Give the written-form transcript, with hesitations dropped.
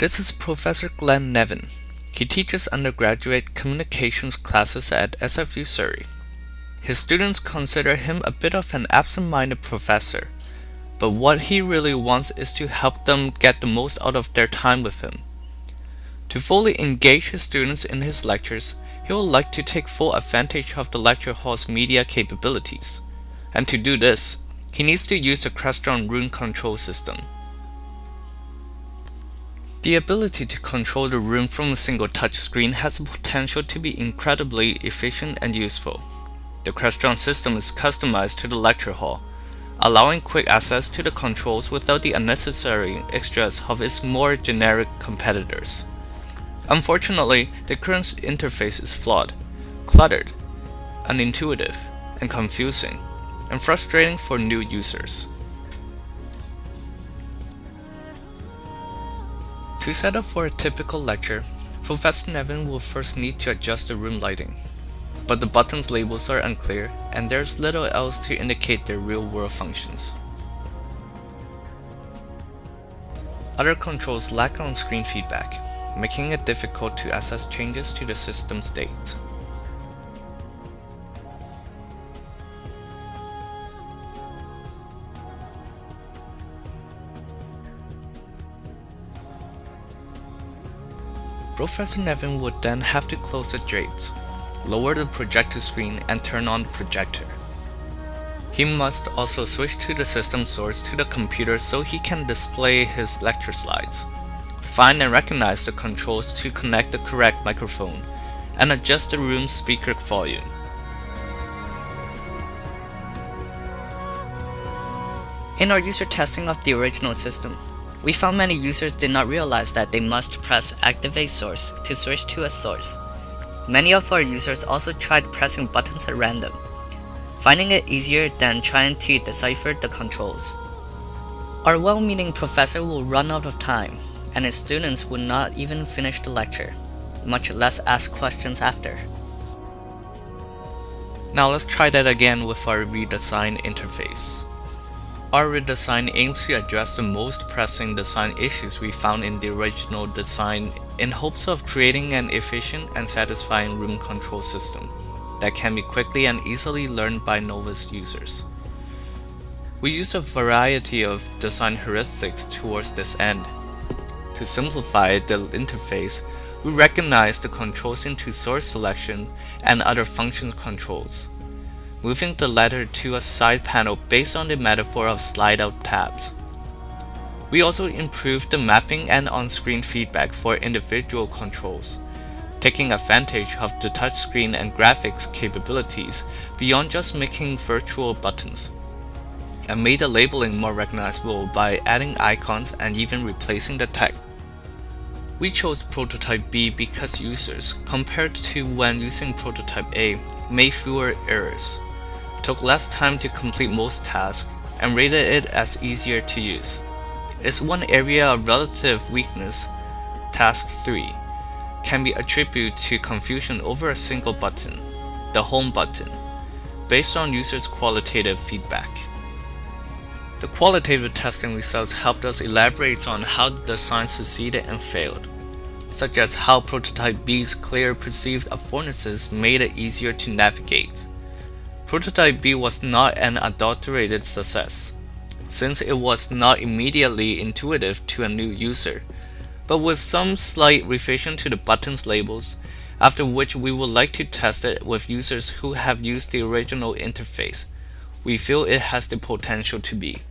This is Professor Glenn Nevin. He teaches undergraduate communications classes at SFU Surrey. His students consider him a bit of an absent-minded professor, but what he really wants is to help them get the most out of their time with him. To fully engage his students in his lectures, he would like to take full advantage of the lecture hall's media capabilities. And to do this, he needs to use the Crestron room control system. The ability to control the room from a single touch screen has the potential to be incredibly efficient and useful. The Crestron system is customized to the lecture hall, allowing quick access to the controls without the unnecessary extras of its more generic competitors. Unfortunately, the current interface is flawed, cluttered, unintuitive, and confusing, and frustrating for new users. To set up for a typical lecture, Professor Nevin will first need to adjust the room lighting. But the buttons' labels are unclear, and there's little else to indicate their real-world functions. Other controls lack on-screen feedback, making it difficult to assess changes to the system state. Professor Nevin would then have to close the drapes, lower the projector screen, and turn on the projector. He must also switch to the system source to the computer so he can display his lecture slides, find and recognize the controls to connect the correct microphone, and adjust the room's speaker volume. In our user testing of the original system, we found many users did not realize that they must press Activate Source to switch to a source. Many of our users also tried pressing buttons at random, finding it easier than trying to decipher the controls. Our well-meaning professor will run out of time, and his students would not even finish the lecture, much less ask questions after. Now let's try that again with our redesigned interface. Our redesign aims to address the most pressing design issues we found in the original design in hopes of creating an efficient and satisfying room control system that can be quickly and easily learned by novice users. We use a variety of design heuristics towards this end. To simplify the interface, we recognize the controls into source selection and other function controls, moving the latter to a side panel based on the metaphor of slide-out tabs. We also improved the mapping and on-screen feedback for individual controls, taking advantage of the touchscreen and graphics capabilities beyond just making virtual buttons, and made the labeling more recognizable by adding icons and even replacing the text. We chose Prototype B because users, compared to when using Prototype A, made fewer errors, took less time to complete most tasks, and rated it as easier to use. Its one area of relative weakness, Task 3, can be attributed to confusion over a single button, the Home button, based on users' qualitative feedback. The qualitative testing results helped us elaborate on how the design succeeded and failed, such as how Prototype B's clear perceived affordances made it easier to navigate. Prototype B was not an adulterated success, since it was not immediately intuitive to a new user, but with some slight revision to the buttons labels, after which we would like to test it with users who have used the original interface. We feel it has the potential to be.